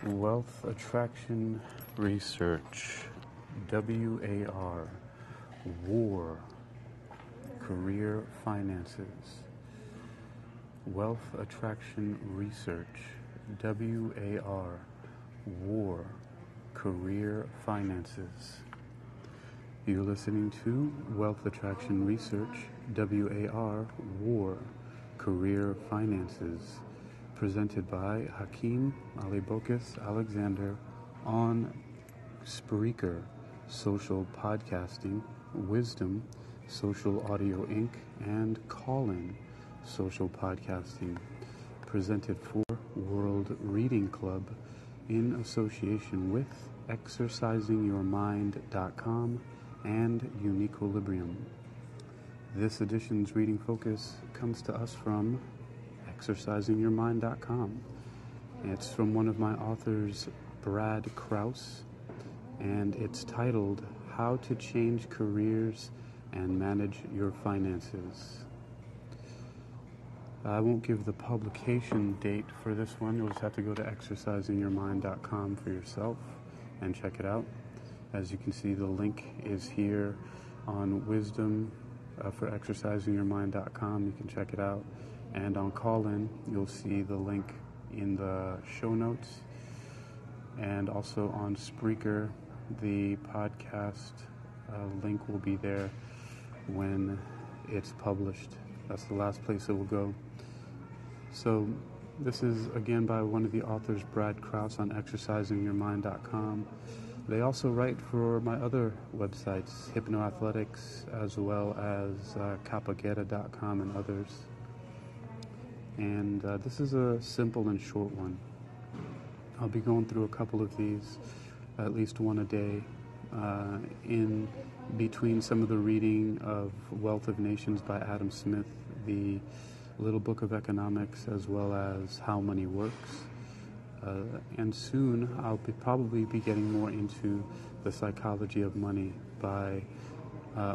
Wealth Attraction Research, WAR, War, Career Finances. Wealth Attraction Research, WAR, War, Career Finances. You're listening to Wealth Attraction Research, WAR, War, Career Finances, presented by Hakeem, Ali-Bocas, Alexander, on Spreaker, Social Podcasting, Wisdom, Social Audio Inc., and Callin, Social Podcasting, presented for World Reading Club in association with ExercisingYourMind.com and UniquilibriuM. This edition's reading focus comes to us from ExercisingYourMind.com. It's from one of my authors, Brad Kraus, and it's titled How to Change Careers and Manage Your Finances. I won't give the publication date for this one. You'll just have to go to ExercisingYourMind.com for yourself and check it out. As you can see, the link is here on Wisdom for ExercisingYourMind.com. You can check it out. And on Callin, you'll see the link in the show notes. And also on Spreaker, the podcast link will be there when it's published. That's the last place it will go. So this is, again, by one of the authors, Brad Kraus, on ExercisingYourMind.com. They also write for my other websites, Hypnoathletics, as well as Capageta.com and others. And this is a simple and short one. I'll be going through a couple of these, at least one a day, in between some of the reading of Wealth of Nations by Adam Smith, the Little Book of Economics, as well as How Money Works. And soon I'll probably be getting more into The Psychology of Money by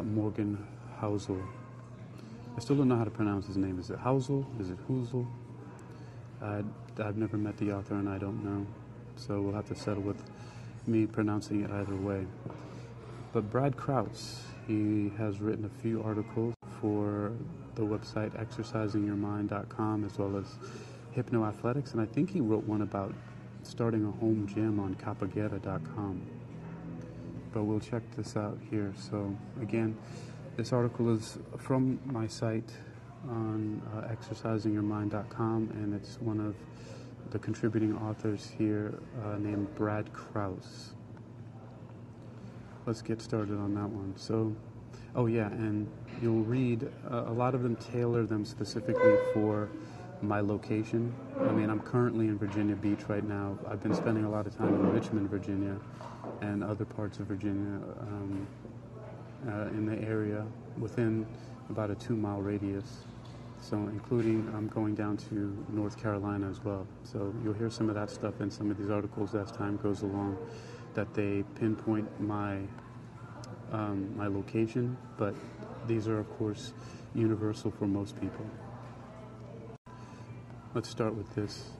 Morgan Housel. I still don't know how to pronounce his name. Is it Housel? Is it Housel? I've never met the author and I don't know. So we'll have to settle with me pronouncing it either way. But Brad Kraus, he has written a few articles for the website ExercisingYourMind.com as well as Hypnoathletics. And I think he wrote one about starting a home gym on Capageta.com. But we'll check this out here. So again, this article is from my site on ExercisingYourMind.com, and it's one of the contributing authors here named Brad Kraus. Let's get started on that one. So, oh yeah, and you'll read, a lot of them tailor them specifically for my location. I mean, I'm currently in Virginia Beach right now. I've been spending a lot of time in Richmond, Virginia, and other parts of Virginia, in the area within about a 2-mile radius. So including, I'm going down to North Carolina as well. So you'll hear some of that stuff in some of these articles as time goes along, that they pinpoint my my location, but these are of course universal for most people. Let's start with this.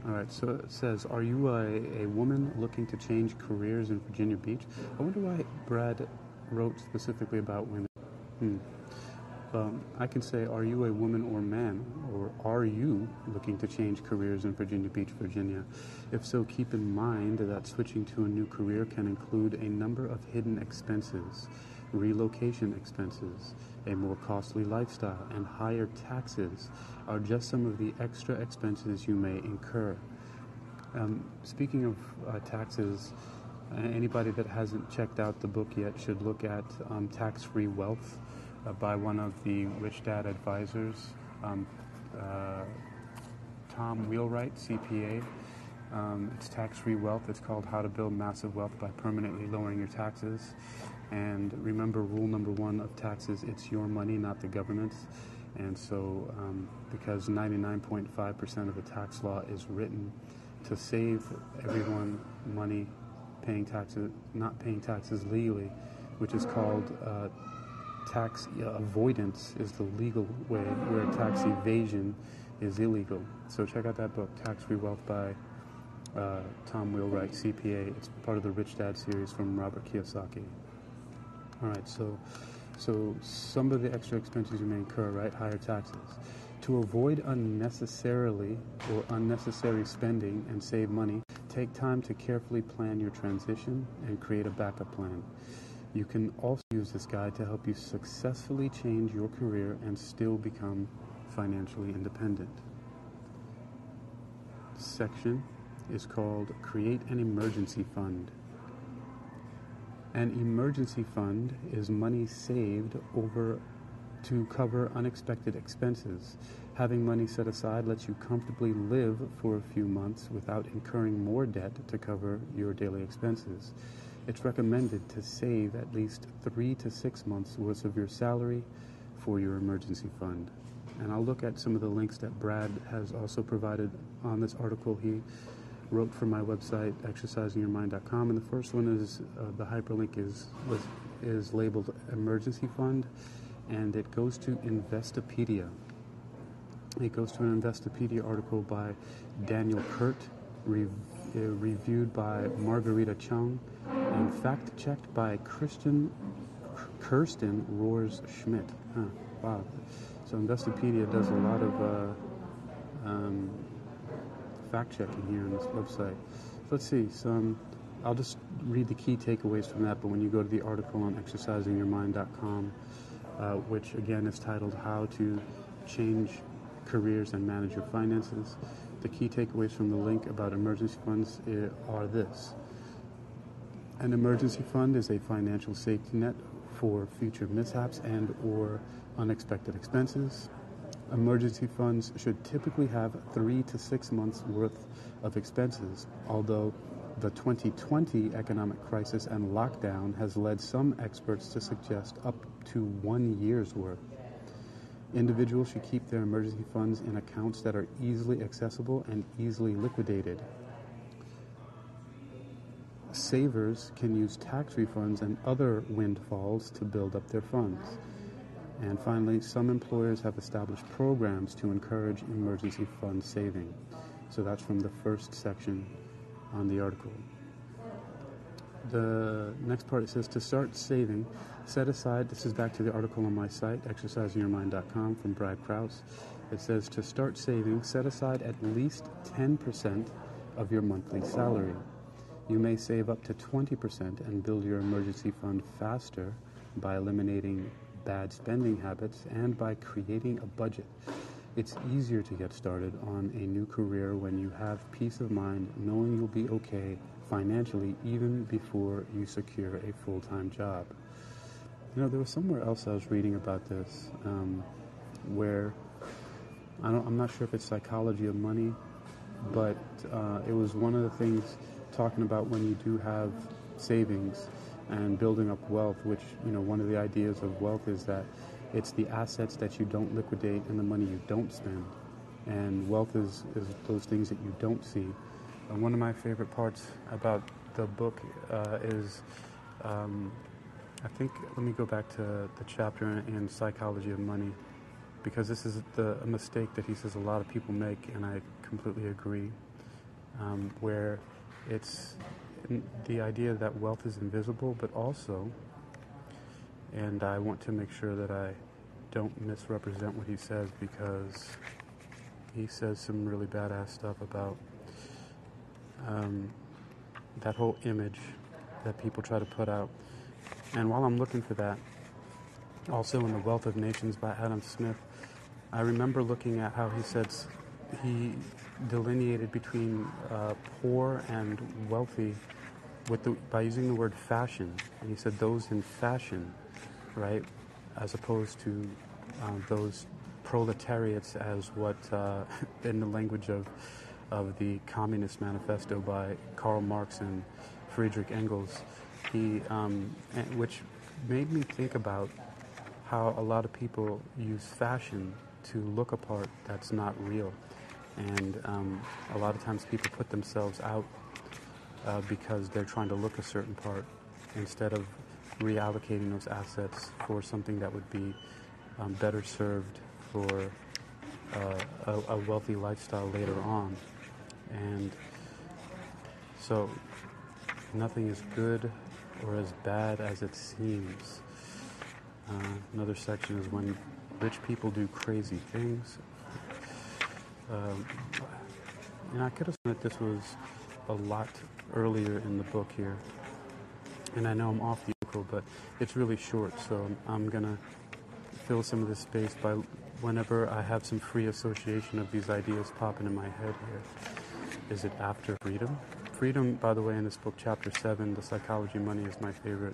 All right, so it says, are you a woman looking to change careers in Virginia Beach? I wonder why Brad wrote specifically about women. I can say, are you a woman or man, or are you looking to change careers in Virginia Beach, Virginia? If so, keep in mind that switching to a new career can include a number of hidden expenses, relocation expenses, a more costly lifestyle, and higher taxes are just some of the extra expenses you may incur. Speaking of taxes, anybody that hasn't checked out the book yet should look at Tax-Free Wealth by one of the Rich Dad advisors, Tom Wheelwright, CPA. It's Tax-Free Wealth. It's called How to Build Massive Wealth by Permanently Lowering Your Taxes. And remember, rule number 1 of taxes, it's your money, not the government's. And so because 99.5% of the tax law is written to save everyone money paying taxes, not paying taxes legally, which is called tax avoidance is the legal way, where tax evasion is illegal. So check out that book, Tax-Free Wealth by Tom Wheelwright, CPA. It's part of the Rich Dad series from Robert Kiyosaki. All right, so some of the extra expenses you may incur, right? Higher taxes. To avoid unnecessary spending and save money, take time to carefully plan your transition and create a backup plan. You can also use this guide to help you successfully change your career and still become financially independent. This section is called Create an Emergency Fund. An emergency fund is money saved over to cover unexpected expenses. Having money set aside lets you comfortably live for a few months without incurring more debt to cover your daily expenses. It's recommended to save at least 3 to 6 months worth of your salary for your emergency fund. And I'll look at some of the links that Brad has also provided on this article he wrote for my website, exercisingyourmind.com. And the first one is, the hyperlink is labeled Emergency Fund, and it goes to Investopedia. It goes to an Investopedia article by Daniel Kurt, reviewed by Margarita Chung, and fact-checked by Kirsten Roars-Schmidt. Wow. So Investopedia does a lot of fact-checking here on this website. Let's see. I'll just read the key takeaways from that, but when you go to the article on exercisingyourmind.com, which again is titled How to Change Careers and Manage Your Finances, the key takeaways from the link about emergency funds are this. An emergency fund is a financial safety net for future mishaps and or unexpected expenses. Emergency funds should typically have 3 to 6 months worth of expenses, although the 2020 economic crisis and lockdown has led some experts to suggest up to 1 year's worth. Individuals should keep their emergency funds in accounts that are easily accessible and easily liquidated. Savers can use tax refunds and other windfalls to build up their funds. And finally, some employers have established programs to encourage emergency fund saving. So that's from the first section on the article. The next part, it says to start saving, set aside, this is back to the article on my site, exercisingyourmind.com, from Brad Kraus. It says to start saving, set aside at least 10% of your monthly salary. You may save up to 20% and build your emergency fund faster by eliminating bad spending habits and by creating a budget. It's easier to get started on a new career when you have peace of mind knowing you'll be okay financially even before you secure a full-time job. You know, there was somewhere else I was reading about this where I'm not sure if it's Psychology of Money, but it was one of the things talking about when you do have savings and building up wealth, which, you know, one of the ideas of wealth is that it's the assets that you don't liquidate and the money you don't spend. And wealth is those things that you don't see. One of my favorite parts about the book is, I think, let me go back to the chapter in Psychology of Money, because this is a mistake that he says a lot of people make, and I completely agree, where it's the idea that wealth is invisible, but also, and I want to make sure that I don't misrepresent what he says, because he says some really badass stuff about that whole image that people try to put out. And while I'm looking for that, also in The Wealth of Nations by Adam Smith, I remember looking at how he said he delineated between poor and wealthy by using the word fashion. And he said those in fashion, right, as opposed to those proletariats, as what, in the language of the Communist Manifesto by Karl Marx and Friedrich Engels, which made me think about how a lot of people use fashion to look a part that's not real. And a lot of times people put themselves out because they're trying to look a certain part instead of reallocating those assets for something that would be better served for a wealthy lifestyle later on. And So, nothing is good or as bad as it seems. Another section is when rich people do crazy things. I could have said that this was a lot earlier in the book here. And I know I'm off the article, but it's really short, so I'm going to fill some of this space by whenever I have some free association of these ideas popping in my head here. Is it after freedom? Freedom, by the way, in this book, chapter 7, the psychology of money, is my favorite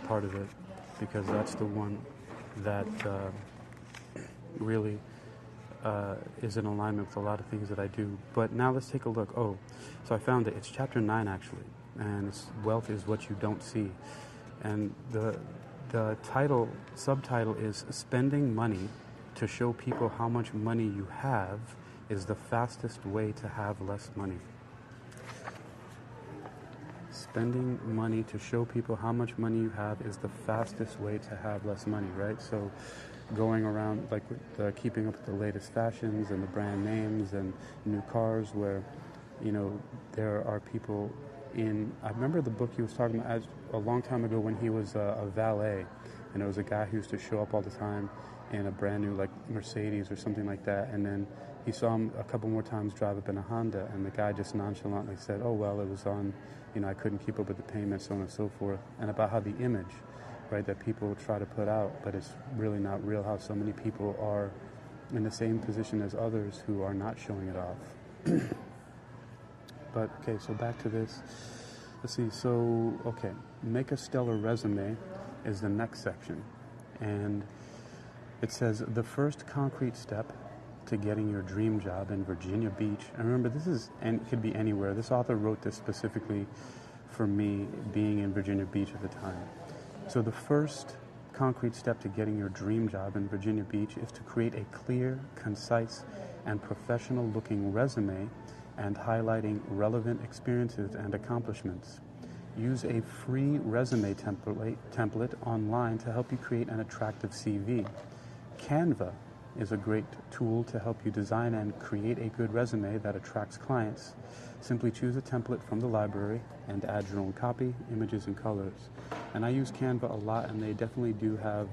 part of it, because that's the one that really is in alignment with a lot of things that I do. But now let's take a look. Oh, so I found it. It's chapter 9, actually, and it's Wealth is What You Don't See. And the subtitle is Spending Money to Show People How Much Money You Have is the Fastest Way to Have Less Money. Spending money to show people how much money you have is the fastest way to have less money, right? So going around, like, keeping up with the latest fashions and the brand names and new cars, where, there are people I remember the book he was talking about a long time ago when he was a valet, and it was a guy who used to show up all the time in a brand new, like, Mercedes or something like that, and then he saw him a couple more times drive up in a Honda, and the guy just nonchalantly said, oh, well, it was on, I couldn't keep up with the payments, so on and so forth, and about how the image, right, that people try to put out, but it's really not real, how so many people are in the same position as others who are not showing it off. But, okay, so back to this. Let's see, so, okay, make a stellar resume is the next section. And it says, the first concrete step to getting your dream job in Virginia Beach. And remember, it could be anywhere. This author wrote this specifically for me, being in Virginia Beach at the time. So the first concrete step to getting your dream job in Virginia Beach is to create a clear, concise, and professional-looking resume and highlighting relevant experiences and accomplishments. Use a free resume template online to help you create an attractive CV. Canva is a great tool to help you design and create a good resume that attracts clients. Simply choose a template from the library and add your own copy, images, and colors. And I use Canva a lot, and they definitely do have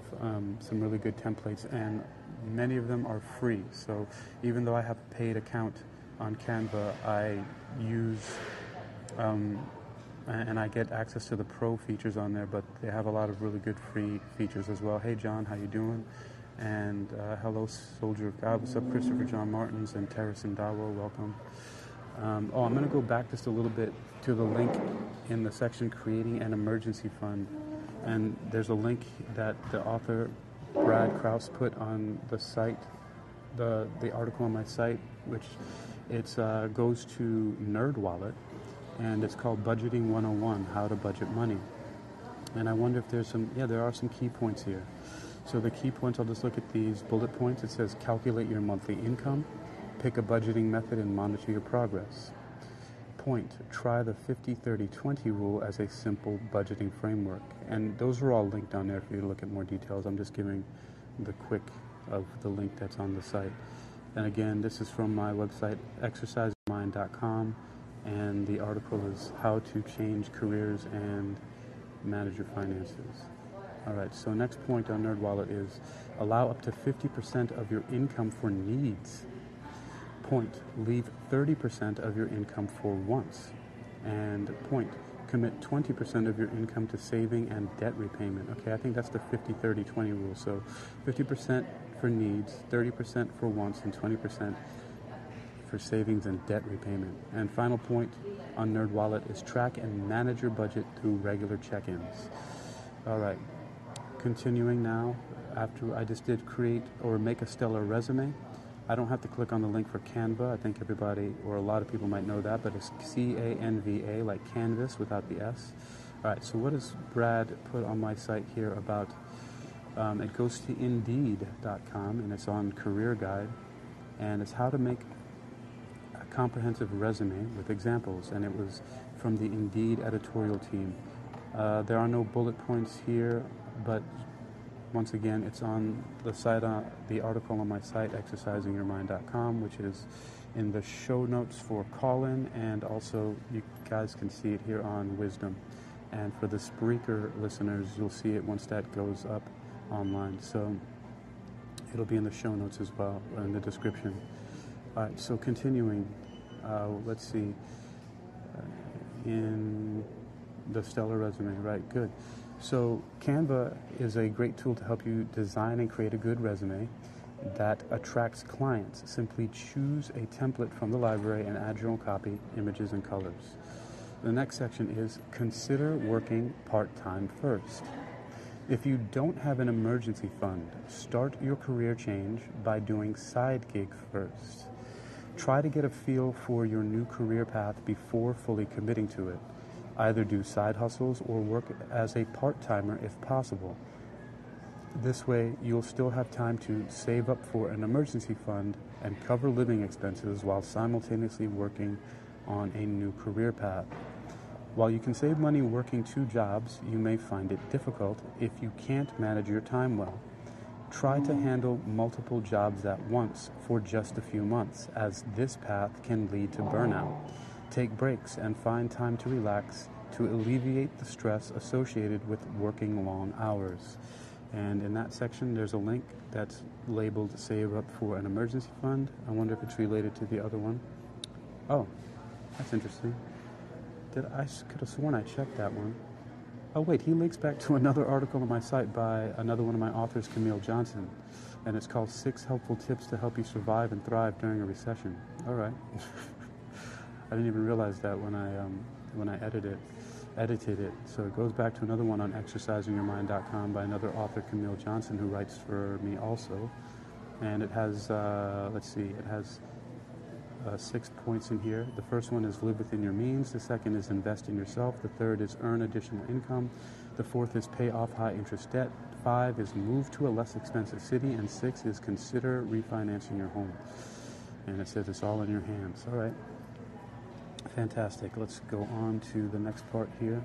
some really good templates, and many of them are free. So even though I have a paid account on Canva, I use and I get access to the pro features on there, but they have a lot of really good free features as well. Hey John, how you doing? And hello Soldier of God, what's up? Christopher John Martins and Terrace and Dawo, welcome. I'm going to go back just a little bit to the link in the section Creating an Emergency Fund, and there's a link that the author Brad Kraus put on the site, the article on my site, which goes to NerdWallet, and it's called Budgeting 101, How to Budget Money. And I wonder if there's there are some key points here. So the key points, I'll just look at these bullet points. It says calculate your monthly income, pick a budgeting method, and monitor your progress. Point, try the 50-30-20 rule as a simple budgeting framework. And those are all linked down there for you to look at more details. I'm just giving the quick of the link that's on the site. And again, this is from my website, exercisemind.com, and the article is How to Change Careers and Manage Your Finances. All right, so next point on NerdWallet is allow up to 50% of your income for needs. Point, leave 30% of your income for wants. And point, commit 20% of your income to saving and debt repayment. Okay, I think that's the 50-30-20 rule. So 50% for needs, 30% for wants, and 20% for savings and debt repayment. And final point on NerdWallet is track and manage your budget through regular check-ins. All right, continuing now, after I just did create or make a stellar resume, I don't have to click on the link for Canva. I think everybody or a lot of people might know that, but it's C-A-N-V-A, like canvas without the S. All right, so what does Brad put on my site here about, it goes to Indeed.com, and it's on Career Guide, and it's how to make a comprehensive resume with examples, and it was from the Indeed editorial team. There are no bullet points here, but once again, it's on the site, the article on my site, exercisingyourmind.com, which is in the show notes for Callin, and also you guys can see it here on Wisdom. And for the Spreaker listeners, you'll see it once that goes up online. So it'll be in the show notes as well, in the description. All right, so continuing, let's see, in the stellar resume, right, good. So Canva is a great tool to help you design and create a good resume that attracts clients. Simply choose a template from the library and add your own copy, images, and colors. The next section is consider working part-time first. If you don't have an emergency fund, start your career change by doing side gig first. Try to get a feel for your new career path before fully committing to it. Either do side hustles or work as a part-timer if possible. This way, you'll still have time to save up for an emergency fund and cover living expenses while simultaneously working on a new career path. While you can save money working 2 jobs, you may find it difficult if you can't manage your time well. Try to handle multiple jobs at once for just a few months, as this path can lead to burnout. Take breaks and find time to relax to alleviate the stress associated with working long hours. And in that section, there's a link that's labeled Save Up for an Emergency Fund. I wonder if it's related to the other one. Oh, that's interesting. I could have sworn I checked that one. Oh wait, he links back to another article on my site by another one of my authors, Camille Johnson, and it's called 6 Helpful Tips to Help You Survive and Thrive During a Recession. All right. I didn't even realize that when I edited it. So it goes back to another one on exercisingyourmind.com by another author, Camille Johnson, who writes for me also. And it has, let's see, it has 6 points in here. The first one is live within your means. The second is invest in yourself. The third is earn additional income. The fourth is pay off high interest debt. 5 is move to a less expensive city. And 6 is consider refinancing your home. And it says it's all in your hands. All right. Fantastic. Let's go on to the next part here.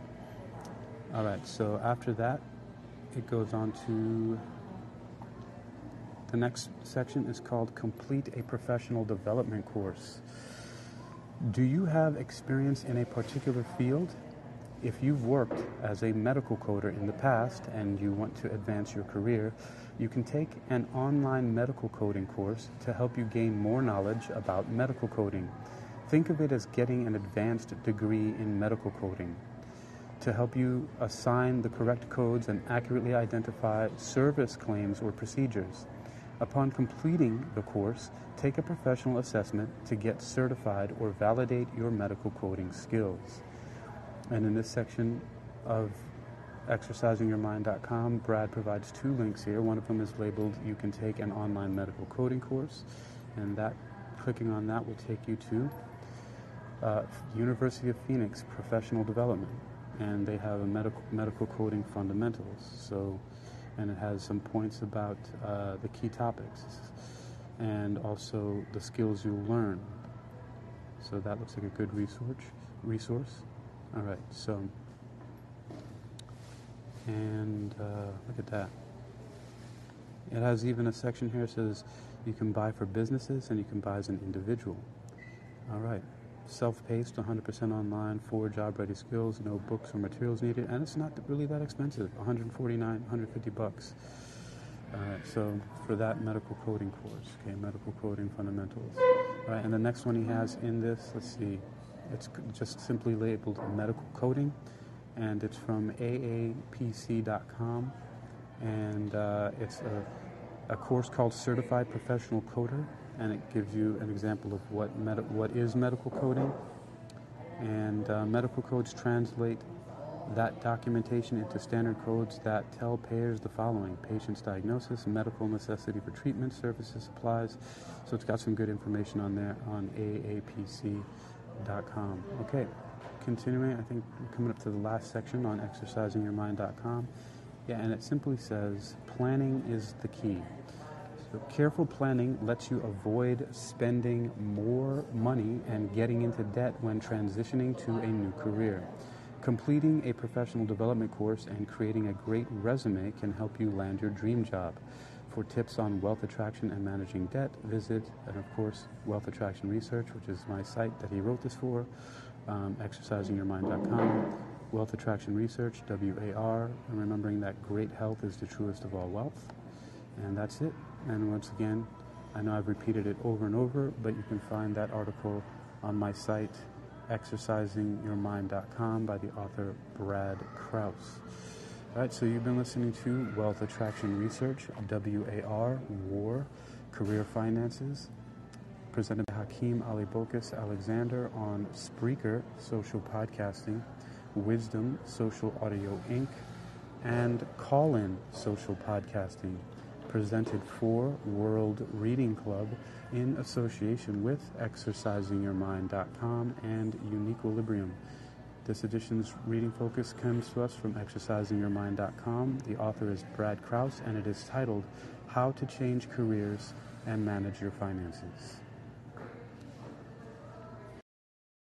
All right. So after that, it goes on to the next section is called Complete a Professional Development Course. Do you have experience in a particular field? If you've worked as a medical coder in the past and you want to advance your career, you can take an online medical coding course to help you gain more knowledge about medical coding. Think of it as getting an advanced degree in medical coding to help you assign the correct codes and accurately identify service claims or procedures. Upon completing the course, take a professional assessment to get certified or validate your medical coding skills. And in this section of exercisingyourmind.com, Brad provides 2 links here. One of them is labeled, you can take an online medical coding course, and that clicking on that will take you to University of Phoenix Professional Development, and they have a medical coding fundamentals. So, and it has some points about the key topics and also the skills you'll learn. So that looks like a good resource. All right, so, and look at that. It has even a section here that says you can buy for businesses and you can buy as an individual. All right. Self-paced, 100% online, 4 job-ready skills, no books or materials needed, and it's not really that expensive, $149, $150. All right, so for that medical coding course, okay, medical coding fundamentals. All right, and the next one he has in this, let's see, it's just simply labeled medical coding, and it's from aapc.com, and it's a course called Certified Professional Coder, and it gives you an example of what is medical coding. And medical codes translate that documentation into standard codes that tell payers the following: patient's diagnosis, medical necessity for treatment, services, supplies. So it's got some good information on there on aapc.com. Okay, continuing, I think we're coming up to the last section on exercisingyourmind.com. Yeah, and it simply says, planning is the key. So careful planning lets you avoid spending more money and getting into debt when transitioning to a new career. Completing a professional development course and creating a great resume can help you land your dream job. For tips on wealth attraction and managing debt, visit, and of course, Wealth Attraction Research, which is my site that he wrote this for, exercisingyourmind.com, Wealth Attraction Research, WAR, and remembering that great health is the truest of all wealth. And that's it. And once again, I know I've repeated it over and over, but you can find that article on my site, exercisingyourmind.com, by the author Brad Kraus. All right, so you've been listening to Wealth Attraction Research, WAR, War, Career Finances, presented by Hakeem Ali-Bocas Alexander on Spreaker, Social Podcasting, Wisdom, Social Audio Inc., and Callin, Social Podcasting, presented for World Reading Club in association with exercisingyourmind.com and UniquilibriuM. This edition's reading focus comes to us from exercisingyourmind.com. The author is Brad Kraus, and it is titled How to Change Careers and Manage Your Finances.